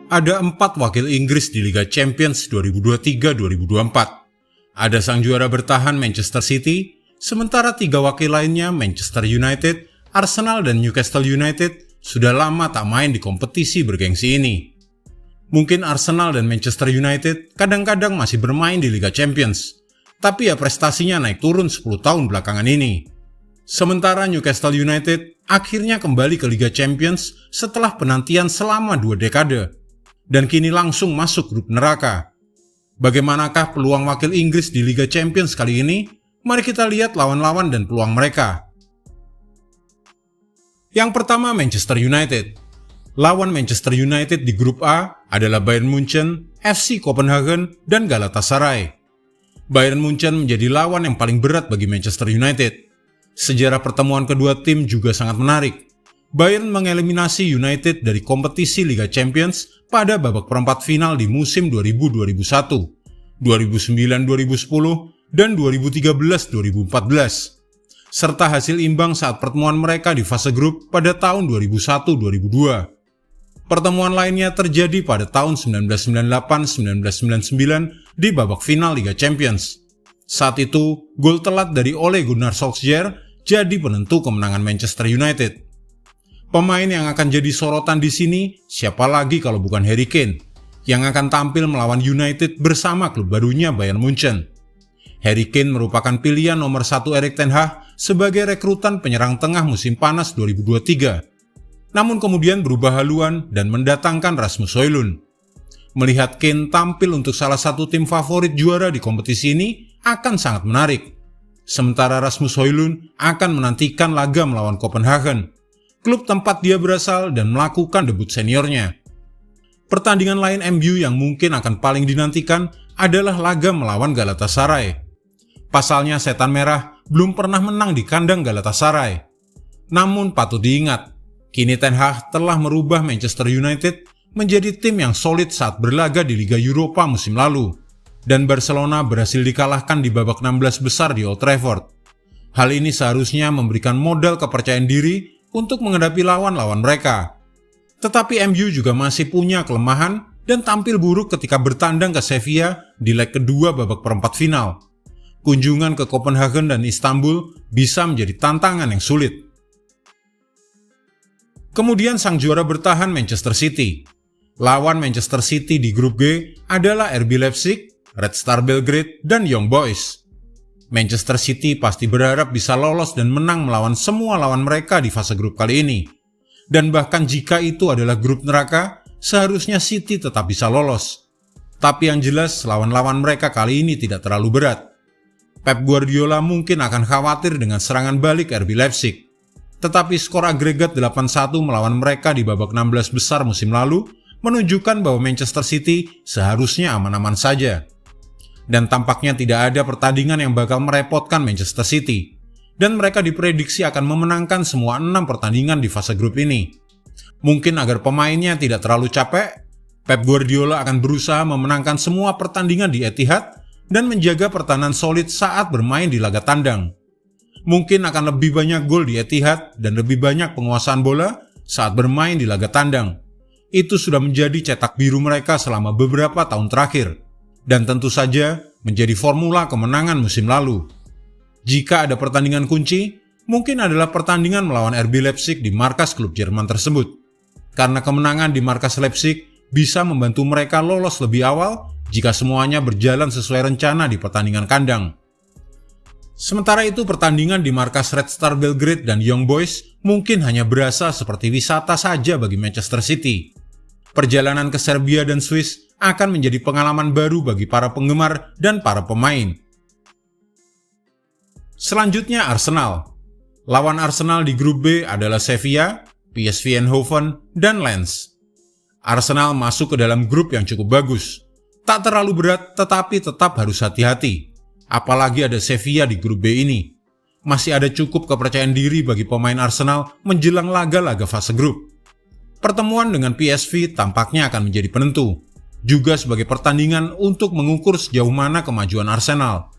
Ada 4 wakil Inggris di Liga Champions 2023-2024. Ada sang juara bertahan Manchester City, sementara 3 wakil lainnya Manchester United, Arsenal, dan Newcastle United sudah lama tak main di kompetisi bergengsi ini. Mungkin Arsenal dan Manchester United kadang-kadang masih bermain di Liga Champions, tapi ya prestasinya naik turun 10 tahun belakangan ini. Sementara Newcastle United akhirnya kembali ke Liga Champions setelah penantian selama 2 dekade, dan kini langsung masuk grup neraka. Bagaimanakah peluang wakil Inggris di Liga Champions kali ini? Mari kita lihat lawan-lawan dan peluang mereka. Yang pertama, Manchester United. Lawan Manchester United di grup A adalah Bayern Munchen, FC Copenhagen, dan Galatasaray. Bayern Munchen menjadi lawan yang paling berat bagi Manchester United. Sejarah pertemuan kedua tim juga sangat menarik. Bayern mengeliminasi United dari kompetisi Liga Champions pada babak perempat final di musim 2000-2001, 2009-2010, dan 2013-2014. Serta hasil imbang saat pertemuan mereka di fase grup pada tahun 2001-2002. Pertemuan lainnya terjadi pada tahun 1998-1999 di babak final Liga Champions. Saat itu, gol telat dari Ole Gunnar Solskjaer jadi penentu kemenangan Manchester United. Pemain yang akan jadi sorotan di sini siapa lagi kalau bukan Harry Kane, yang akan tampil melawan United bersama klub barunya Bayern Munchen. Harry Kane merupakan pilihan nomor 1 Erik ten Hag sebagai rekrutan penyerang tengah musim panas 2023. Namun kemudian berubah haluan dan mendatangkan Rasmus Højlund. Melihat Kane tampil untuk salah satu tim favorit juara di kompetisi ini akan sangat menarik. Sementara Rasmus Højlund akan menantikan laga melawan Copenhagen, klub tempat dia berasal dan melakukan debut seniornya. Pertandingan lain MU yang mungkin akan paling dinantikan adalah laga melawan Galatasaray. Pasalnya Setan Merah belum pernah menang di kandang Galatasaray. Namun patut diingat, kini Ten Hag telah merubah Manchester United menjadi tim yang solid saat berlaga di Liga Eropa musim lalu, dan Barcelona berhasil dikalahkan di babak 16 besar di Old Trafford. Hal ini seharusnya memberikan modal kepercayaan diri untuk menghadapi lawan-lawan mereka. Tetapi MU juga masih punya kelemahan dan tampil buruk ketika bertandang ke Sevilla di leg kedua babak perempat final. Kunjungan ke Copenhagen dan Istanbul bisa menjadi tantangan yang sulit. Kemudian sang juara bertahan Manchester City. Lawan Manchester City di grup G adalah RB Leipzig, Red Star Belgrade, dan Young Boys. Manchester City pasti berharap bisa lolos dan menang melawan semua lawan mereka di fase grup kali ini. Dan bahkan jika itu adalah grup neraka, seharusnya City tetap bisa lolos. Tapi yang jelas lawan-lawan mereka kali ini tidak terlalu berat. Pep Guardiola mungkin akan khawatir dengan serangan balik RB Leipzig. Tetapi skor agregat 8-1 melawan mereka di babak 16 besar musim lalu menunjukkan bahwa Manchester City seharusnya aman-aman saja. Dan tampaknya tidak ada pertandingan yang bakal merepotkan Manchester City. Dan mereka diprediksi akan memenangkan semua 6 pertandingan di fase grup ini. Mungkin agar pemainnya tidak terlalu capek, Pep Guardiola akan berusaha memenangkan semua pertandingan di Etihad dan menjaga pertahanan solid saat bermain di laga tandang. Mungkin akan lebih banyak gol di Etihad dan lebih banyak penguasaan bola saat bermain di laga tandang. Itu sudah menjadi cetak biru mereka selama beberapa tahun terakhir. Dan tentu saja menjadi formula kemenangan musim lalu. Jika ada pertandingan kunci, mungkin adalah pertandingan melawan RB Leipzig di markas klub Jerman tersebut. Karena kemenangan di markas Leipzig bisa membantu mereka lolos lebih awal jika semuanya berjalan sesuai rencana di pertandingan kandang. Sementara itu pertandingan di markas Red Star Belgrade dan Young Boys mungkin hanya berasa seperti wisata saja bagi Manchester City. Perjalanan ke Serbia dan Swiss akan menjadi pengalaman baru bagi para penggemar dan para pemain. Selanjutnya Arsenal. Lawan Arsenal di grup B adalah Sevilla, PSV Eindhoven, dan Lens. Arsenal masuk ke dalam grup yang cukup bagus. Tak terlalu berat tetapi tetap harus hati-hati. Apalagi ada Sevilla di grup B ini. Masih ada cukup kepercayaan diri bagi pemain Arsenal menjelang laga-laga fase grup. Pertemuan dengan PSV tampaknya akan menjadi penentu. Juga sebagai pertandingan untuk mengukur sejauh mana kemajuan Arsenal.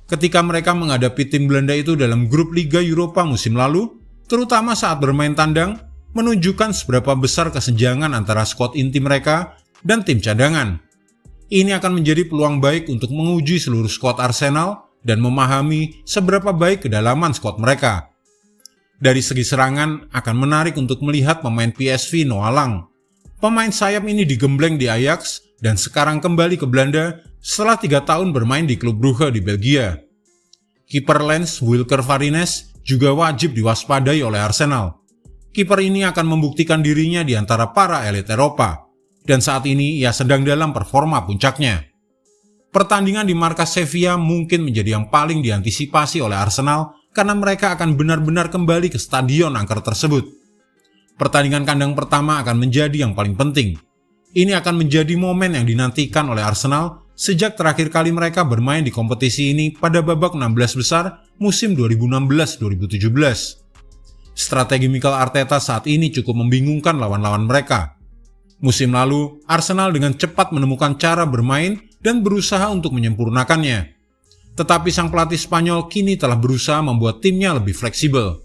Ketika mereka menghadapi tim Belanda itu dalam grup Liga Eropa musim lalu, terutama saat bermain tandang, menunjukkan seberapa besar kesenjangan antara skuad inti mereka dan tim cadangan. Ini akan menjadi peluang baik untuk menguji seluruh skuad Arsenal dan memahami seberapa baik kedalaman skuad mereka. Dari segi serangan, akan menarik untuk melihat pemain PSV Noah Lang. Pemain sayap ini digembleng di Ajax dan sekarang kembali ke Belanda setelah 3 tahun bermain di klub Brugge di Belgia. Kiper Lens Wilker Varines juga wajib diwaspadai oleh Arsenal. Kiper ini akan membuktikan dirinya di antara para elit Eropa, dan saat ini ia sedang dalam performa puncaknya. Pertandingan di markas Sevilla mungkin menjadi yang paling diantisipasi oleh Arsenal karena mereka akan benar-benar kembali ke stadion angker tersebut. Pertandingan kandang pertama akan menjadi yang paling penting. Ini akan menjadi momen yang dinantikan oleh Arsenal sejak terakhir kali mereka bermain di kompetisi ini pada babak 16 besar musim 2016-2017. Strategi Mikel Arteta saat ini cukup membingungkan lawan-lawan mereka. Musim lalu, Arsenal dengan cepat menemukan cara bermain dan berusaha untuk menyempurnakannya. Tetapi sang pelatih Spanyol kini telah berusaha membuat timnya lebih fleksibel.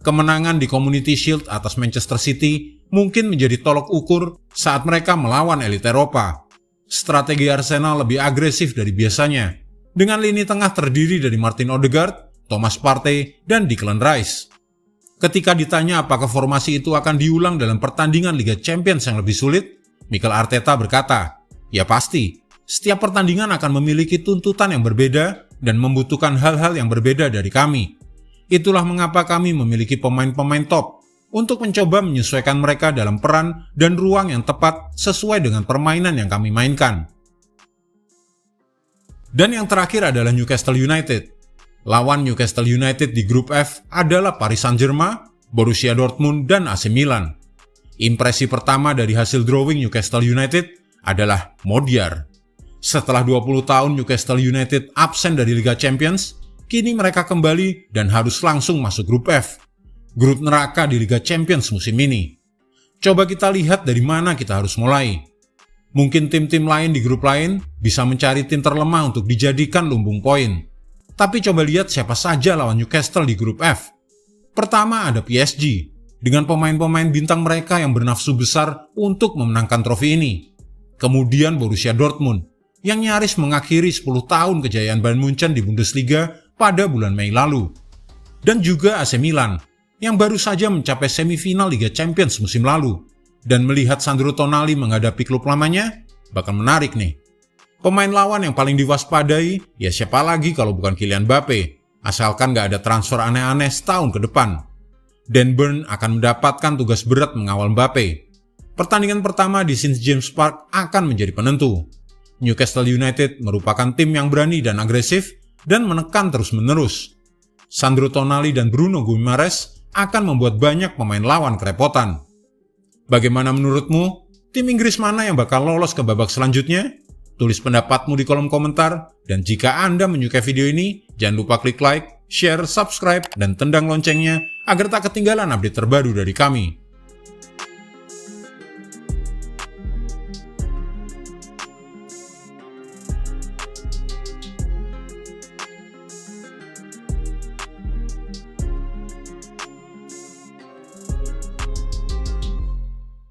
Kemenangan di Community Shield atas Manchester City mungkin menjadi tolok ukur saat mereka melawan elit Eropa. Strategi Arsenal lebih agresif dari biasanya, dengan lini tengah terdiri dari Martin Odegaard, Thomas Partey, dan Declan Rice. Ketika ditanya apakah formasi itu akan diulang dalam pertandingan Liga Champions yang lebih sulit, Mikel Arteta berkata, "Ya pasti. Setiap pertandingan akan memiliki tuntutan yang berbeda dan membutuhkan hal-hal yang berbeda dari kami. Itulah mengapa kami memiliki pemain-pemain top untuk mencoba menyesuaikan mereka dalam peran dan ruang yang tepat sesuai dengan permainan yang kami mainkan." Dan yang terakhir adalah Newcastle United. Lawan Newcastle United di grup F adalah Paris Saint-Germain, Borussia Dortmund, dan AC Milan. Impresi pertama dari hasil drawing Newcastle United adalah Modiar. Setelah 20 tahun Newcastle United absen dari Liga Champions, kini mereka kembali dan harus langsung masuk grup F. Grup neraka di Liga Champions musim ini. Coba kita lihat dari mana kita harus mulai. Mungkin tim-tim lain di grup lain bisa mencari tim terlemah untuk dijadikan lumbung poin. Tapi coba lihat siapa saja lawan Newcastle di grup F. Pertama ada PSG, dengan pemain-pemain bintang mereka yang bernafsu besar untuk memenangkan trofi ini. Kemudian Borussia Dortmund, yang nyaris mengakhiri 10 tahun kejayaan Bayern Munchen di Bundesliga pada bulan Mei lalu. Dan juga AC Milan, yang baru saja mencapai semifinal Liga Champions musim lalu. Dan melihat Sandro Tonali menghadapi klub lamanya, bakal menarik nih. Pemain lawan yang paling diwaspadai, ya siapa lagi kalau bukan Kylian Mbappe, asalkan gak ada transfer aneh-aneh setahun ke depan. Dan Burn akan mendapatkan tugas berat mengawal Mbappe. Pertandingan pertama di St. James Park akan menjadi penentu. Newcastle United merupakan tim yang berani dan agresif dan menekan terus-menerus. Sandro Tonali dan Bruno Guimaraes akan membuat banyak pemain lawan kerepotan. Bagaimana menurutmu? Tim Inggris mana yang bakal lolos ke babak selanjutnya? Tulis pendapatmu di kolom komentar, dan jika Anda menyukai video ini, jangan lupa klik like, share, subscribe, dan tendang loncengnya agar tak ketinggalan update terbaru dari kami.